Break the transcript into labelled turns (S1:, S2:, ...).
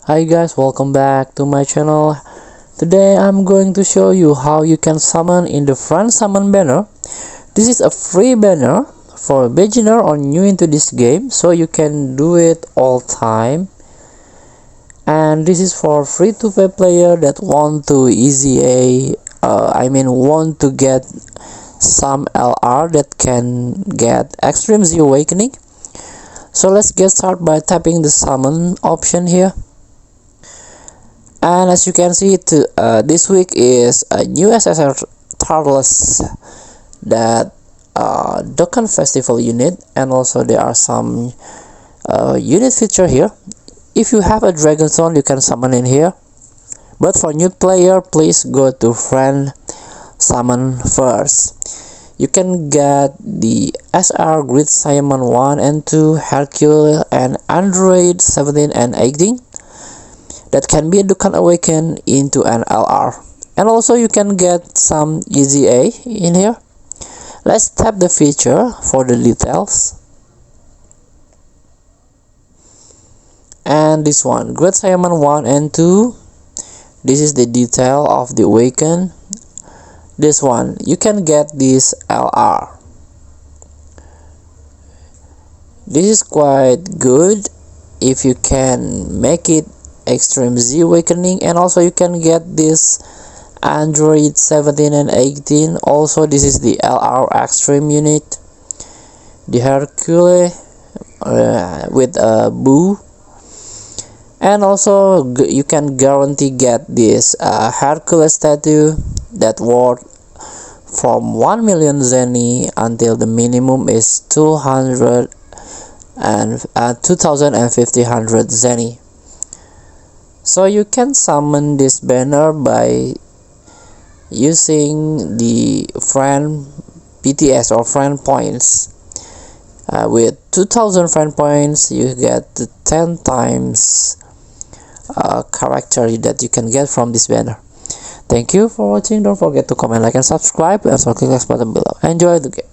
S1: Hi guys, welcome back to my channel. Today I'm going to show you how you can summon in the friend summon banner. This is a free banner for beginner or new into this game, so you can do it all time. And this is for free to play player that want to EZA, want to get some LR that can get Extreme Z Awakening. So let's get started by tapping the summon option here. And as you can see, this week is a new SSR Tartless that Dokkan Festival unit, and also there are some unit feature here. If you have a Dragon Zone, you can summon in here. But for new player, please go to friend summon first. You can get the SR Grid Simon 1 and 2, Hercule, and Android 17 and 18. That can be Dokkan Awaken into an LR. And also you can get some EZA in here. Let's tap the feature for the details. And this one, Great Simon 1 and 2. This is the detail of the Awaken. This one, you can get this LR. This is quite good if you can make it Extreme Z Awakening, and also you can get this Android 17 and 18. Also this is the LR Extreme unit, the Hercule with a Boo, and also you can guarantee get this Hercule statue that worth from 1 million Zenny until the minimum is 2,500 Zenny. So you can summon this banner by using the friend PTS or friend points. With 2000 friend points, you get the 10 times character that you can get from this banner. Thank you for watching. Don't forget to comment, like, and subscribe, and also click the button below. Enjoy the game.